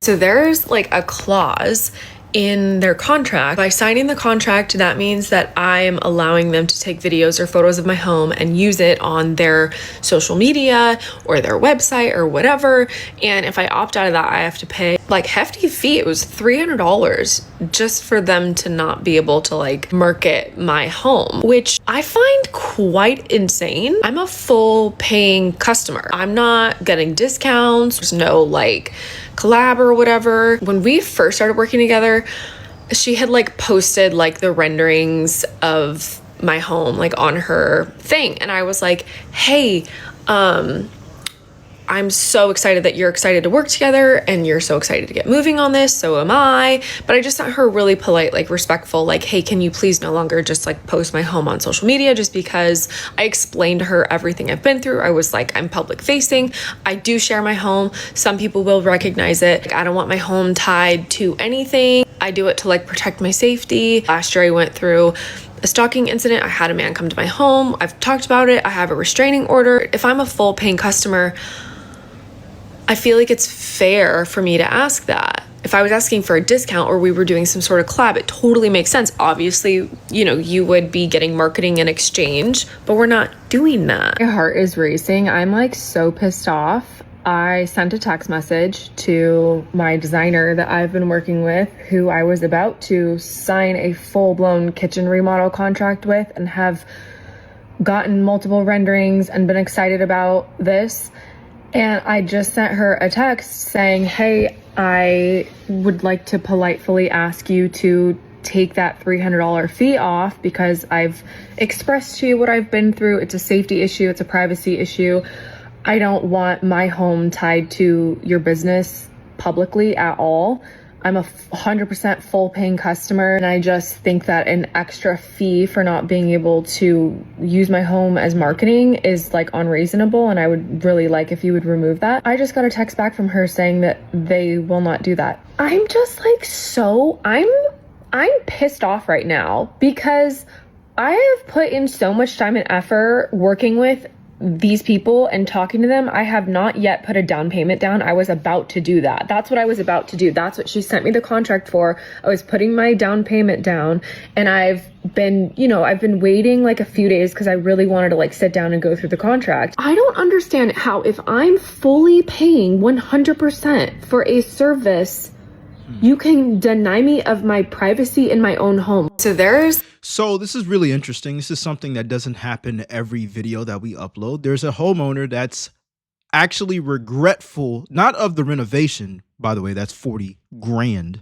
So there's like a clause in their contract. By signing the contract, that means that I'm allowing them to take videos or photos of my home and use it on their social media or their website or whatever. And if I opt out of that, I have to pay like hefty fee. It was $300 just for them to not be able to like market my home, which I find quite insane. I'm a full paying customer. I'm not getting discounts. There's no like collab or whatever. When we first started working together, she had like posted like the renderings of my home like on her thing, and I was like, hey, I'm so excited that you're excited to work together and you're so excited to get moving on this. So am I. But I just sent her really polite, like respectful, like, hey, can you please no longer just like post my home on social media, just because I explained to her everything I've been through. I was like, I'm public facing. I do share my home. Some people will recognize it. Like, I don't want my home tied to anything. I do it to like protect my safety. Last year I went through a stalking incident. I had a man come to my home. I've talked about it. I have a restraining order. If I'm a full paying customer, I feel like it's fair for me to ask that. If I was asking for a discount or we were doing some sort of collab, it totally makes sense. Obviously, you know, you would be getting marketing in exchange, but we're not doing that. My heart is racing. I'm like so pissed off. I sent a text message to my designer that I've been working with, who I was about to sign a full-blown kitchen remodel contract with and have gotten multiple renderings and been excited about this. And I just sent her a text saying, hey, I would like to politely ask you to take that $300 fee off because I've expressed to you what I've been through. It's a safety issue. It's a privacy issue. I don't want my home tied to your business publicly at all. I'm a 100% full paying customer, and I just think that an extra fee for not being able to use my home as marketing is like unreasonable, and I would really like if you would remove that. I just got a text back from her saying that they will not do that. I'm just like I'm pissed off right now because I have put in so much time and effort working with these people and talking to them. I have not yet put a down payment down. I was about to do that. That's what I was about to do. That's what she sent me the contract for. I was putting my down payment down, and I've been waiting like a few days because I really wanted to like sit down and go through the contract. I don't understand how, if I'm fully paying 100% for a service, you can deny me of my privacy in my own home. So this is really interesting. This is something that doesn't happen every video that we upload. There's a homeowner that's actually regretful, not of the renovation, by the way, that's 40 grand.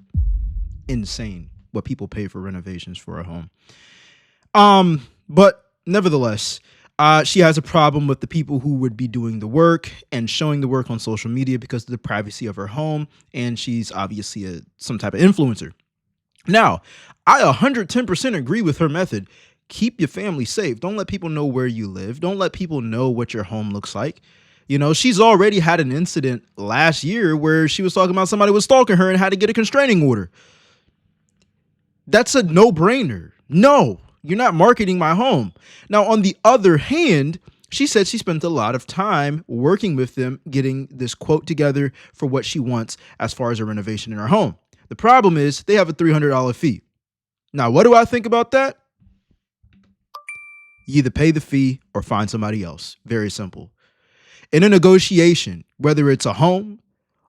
Insane what people pay for renovations for a home. But nevertheless, she has a problem with the people who would be doing the work and showing the work on social media because of the privacy of her home. And she's obviously some type of influencer. Now, I 110% agree with her method. Keep your family safe. Don't let people know where you live. Don't let people know what your home looks like. You know, she's already had an incident last year where she was talking about somebody was stalking her and had to get a constraining order. That's a no-brainer. No, you're not marketing my home. Now, on the other hand, she said she spent a lot of time working with them, getting this quote together for what she wants as far as a renovation in her home. The problem is they have a $300 fee. Now, what do I think about that? You either pay the fee or find somebody else. Very simple. In a negotiation, whether it's a home,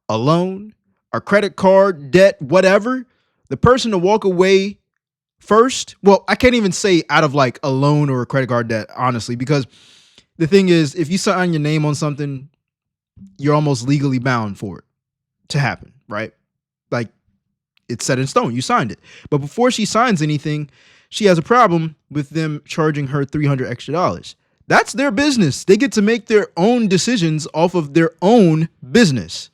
a loan, a credit card, debt, whatever, the person to walk away first, well, I can't even say out of like a loan or a credit card debt, honestly, because the thing is, if you sign your name on something, you're almost legally bound for it to happen, right? Like, it's set in stone. You signed it. But before she signs anything, she has a problem with them charging her $300 extra. That's their business. They get to make their own decisions off of their own business.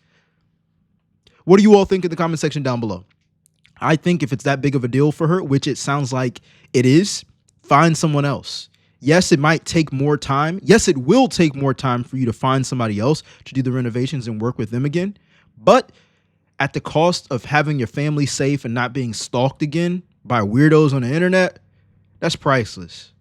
What do you all think in the comment section down below? I think if it's that big of a deal for her, which it sounds like it is, find someone else. Yes, it might take more time. Yes, it will take more time for you to find somebody else to do the renovations and work with them again. But at the cost of having your family safe and not being stalked again by weirdos on the internet, that's priceless.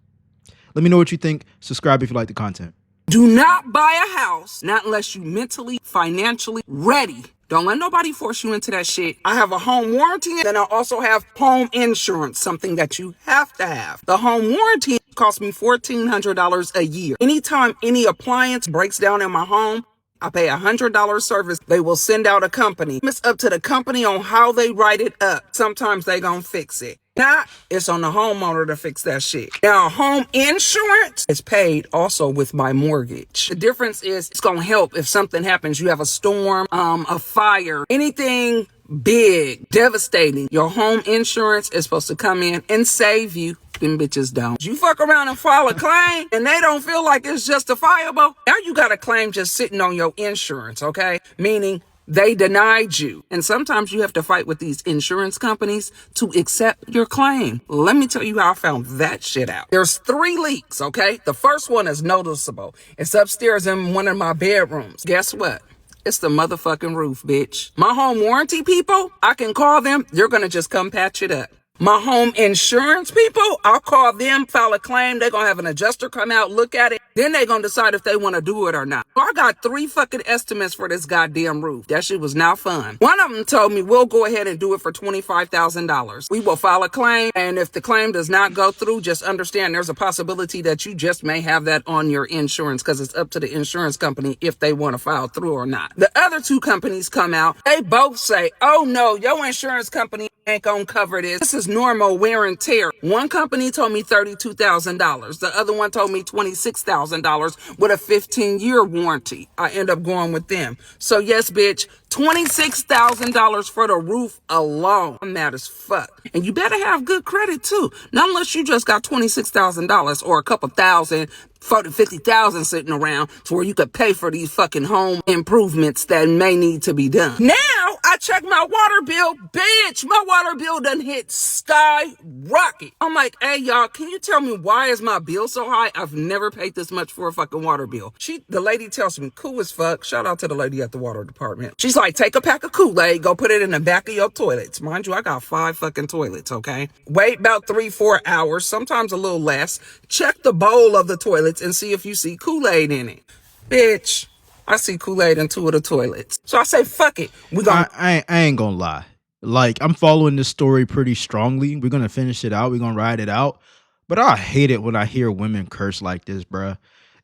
Let me know what you think. Subscribe if you like the content. Do not buy a house, not unless you're mentally, financially ready Don't let nobody force you into that shit. I have a home warranty, and I also have home insurance, something that you have to have. The home warranty cost me $1,400 a year. Anytime any appliance breaks down in my home, I pay $100 service. They will send out a company. It's up to the company on how they write it up. Sometimes they gonna fix it. Not, it's on the homeowner to fix that shit. Now, home insurance is paid also with my mortgage. The difference is it's gonna help if something happens. You have a storm, a fire, anything big, devastating. Your home insurance is supposed to come in and save you. Them bitches don't. You fuck around and file a claim and they don't feel like it's justifiable. Now you got a claim just sitting on your insurance, okay? Meaning they denied you. And sometimes you have to fight with these insurance companies to accept your claim. Let me tell you how I found that shit out. There's 3 leaks, okay? The first one is noticeable. It's upstairs in one of my bedrooms. Guess what? It's the motherfucking roof, bitch. My home warranty people, I can call them. They're gonna just come patch it up. My home insurance people, I'll call them, file a claim. They're going to have an adjuster come out, look at it. Then they're going to decide if they want to do it or not. So I got 3 fucking estimates for this goddamn roof. That shit was not fun. One of them told me, we'll go ahead and do it for $25,000. We will file a claim. And if the claim does not go through, just understand there's a possibility that you just may have that on your insurance because it's up to the insurance company if they want to file through or not. The other 2 companies come out. They both say, oh no, your insurance company ain't gonna cover this. This is normal wear and tear. One company told me $32,000. The other one told me $26,000 with a 15-year warranty. I end up going with them. So yes, bitch, $26,000 for the roof alone. I'm mad as fuck. And you better have good credit too. Not unless you just got $26,000 or a couple thousand, 40, 50,000 sitting around to where you could pay for these fucking home improvements that may need to be done. Now I check my water bill. Bitch, my water bill done hit skyrocket. I'm like, hey y'all, can you tell me why is my bill so high? I've never paid this much for a fucking water bill. The lady tells me, cool as fuck. Shout out to the lady at the water department. She's like, take a pack of Kool-Aid, go put it in the back of your toilets. Mind you, I got 5 fucking toilets, okay? Wait about 3-4 hours, sometimes a little less. Check the bowl of the toilets and see if you see Kool-Aid in it. Bitch, I see Kool-Aid in 2 of the toilets. So I say, fuck it. I ain't gonna lie. Like, I'm following this story pretty strongly. We're gonna finish it out. We're gonna ride it out. But I hate it when I hear women curse like this, bruh.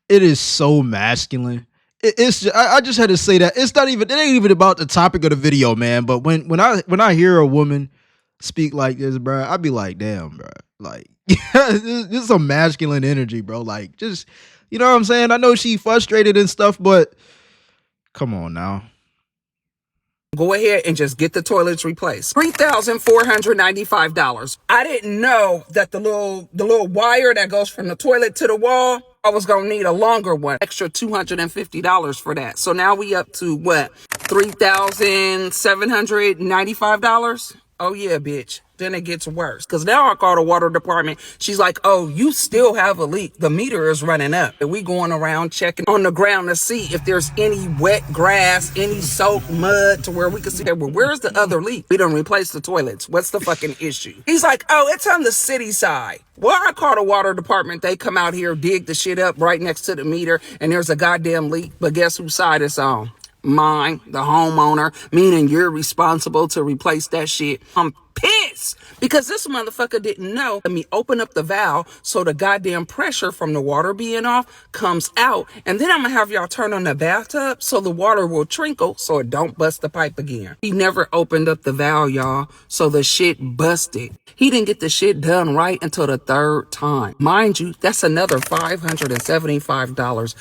It is so masculine. It's just, I just had to say that. It ain't even about the topic of the video, man. But when I hear a woman speak like this, bruh, I be like, damn, bruh. Like, this is some masculine energy, bro. Like, just, you know what I'm saying? I know she frustrated and stuff, but come on now. Go ahead and just get the toilets replaced. $3,495. I didn't know that the little wire that goes from the toilet to the wall, I was gonna need a longer one. Extra $250 for that. So now we up to what? $3,795? Oh yeah, bitch. Then it gets worse. Because now I call the water department. She's like, oh, you still have a leak. The meter is running up. And we going around checking on the ground to see if there's any wet grass, any soaked mud to where we can see, well, where's the other leak? We done replaced the toilets. What's the fucking issue? He's like, oh, it's on the city side. Well, I call the water department. They come out here, dig the shit up right next to the meter, and there's a goddamn leak. But guess whose side it's on? Mine, the homeowner, meaning you're responsible to replace that shit. I'm pissed because this motherfucker didn't know. Let me open up the valve so the goddamn pressure from the water being off comes out, and then I'm gonna have y'all turn on the bathtub so the water will trickle so it don't bust the pipe again. He never opened up the valve, y'all, so the shit busted. He didn't get the shit done right until the 3rd time. Mind you, that's another $575.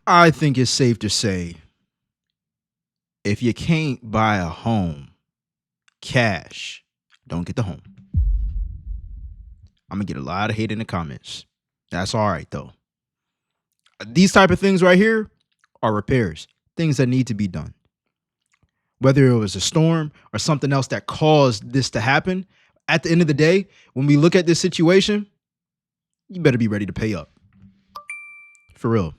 I think it's safe to say, if you can't buy a home cash, don't get the home. I'm gonna get a lot of hate in the comments. That's all right though. These type of things right here are repairs, things that need to be done. Whether it was a storm or something else that caused this to happen, at the end of the day, when we look at this situation, you better be ready to pay up. For real.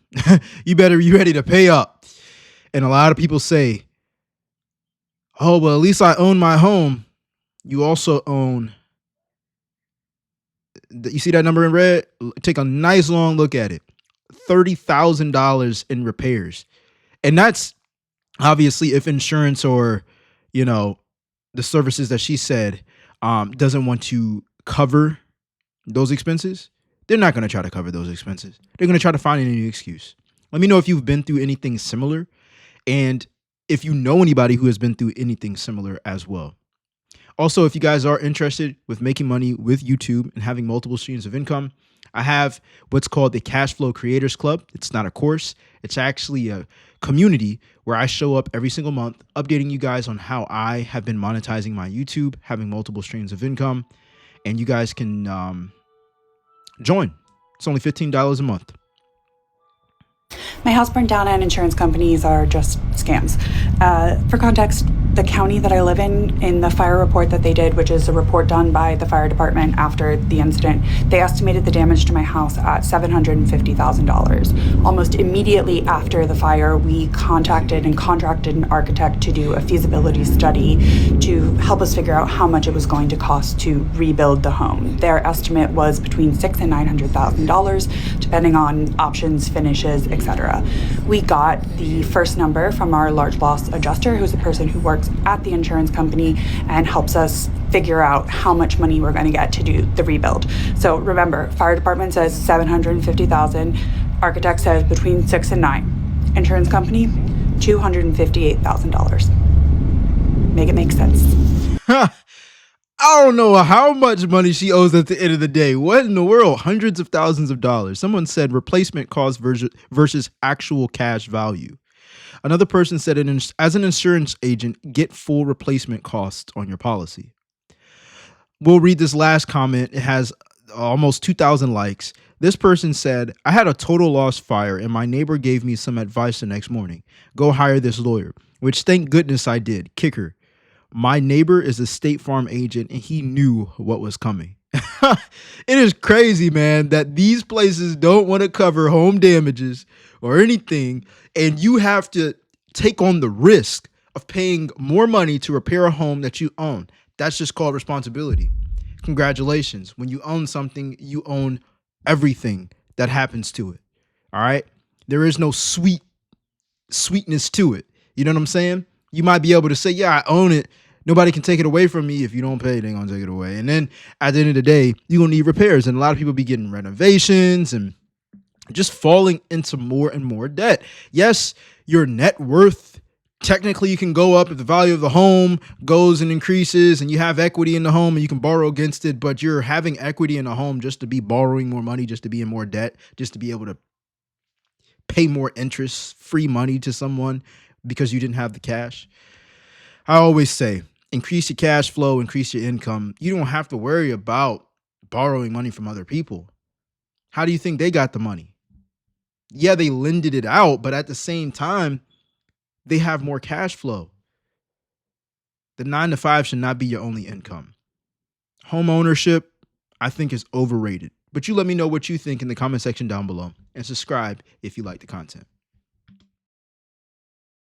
You better be ready to pay up. And a lot of people say, oh, well, at least I own my home. You also own, you see that number in red? Take a nice long look at it. $30,000 in repairs. And that's obviously if insurance or you know, the services that she said doesn't want to cover those expenses, they're not going to try to cover those expenses. They're going to try to find any excuse. Let me know if you've been through anything similar, and if you know anybody who has been through anything similar as well. Also, if you guys are interested with making money with YouTube and having multiple streams of income, I have what's called the Cash Flow Creators Club. It's not a course. It's actually a community where I show up every single month, updating you guys on how I have been monetizing my YouTube, having multiple streams of income, and you guys can join. It's only $15 a month. My house burned down and insurance companies are just scams. For context, the county that I live in the fire report that they did, which is a report done by the fire department after the incident, they estimated the damage to my house at $750,000. Almost immediately after the fire, we contacted and contracted an architect to do a feasibility study to help us figure out how much it was going to cost to rebuild the home. Their estimate was between $600,000 and $900,000, depending on options, finishes, etc. We got the first number from our large loss adjuster, who's a person who works at the insurance company and helps us figure out how much money we're going to get to do the rebuild. So remember, fire department says $750,000, architect says between $6 and $9, insurance company $258,000. Make it make sense. I don't know how much money she owes at the end of the day. What in the world? Hundreds of thousands of dollars. Someone said replacement cost versus actual cash value. Another person said, as an insurance agent, get full replacement costs on your policy. We'll read this last comment. It has almost 2,000 likes. This person said, I had a total loss fire and my neighbor gave me some advice the next morning. Go hire this lawyer, which thank goodness I did. Kicker. My neighbor is a State Farm agent and he knew what was coming. It is crazy, man, that these places don't want to cover home damages or anything, and you have to take on the risk of paying more money to repair a home that you own. That's just called responsibility. Congratulations. When you own something, you own everything that happens to it. All right? There is no sweetness to it. You know what I'm saying? You might be able to say, yeah, I own it. Nobody can take it away from me. If you don't pay, they're going to take it away. And then at the end of the day, you're going to need repairs. And a lot of people be getting renovations and just falling into more and more debt. Yes, your net worth, technically you can go up if the value of the home goes and increases and you have equity in the home and you can borrow against it, but you're having equity in the home just to be borrowing more money, just to be in more debt, just to be able to pay more interest, free money to someone because you didn't have the cash. I always say, increase your cash flow, increase your income. You don't have to worry about borrowing money from other people. How do you think they got the money? Yeah, they lended it out, but at the same time, they have more cash flow. The 9 to 5 should not be your only income. Home ownership, I think, is overrated. But you let me know what you think in the comment section down below and subscribe if you like the content.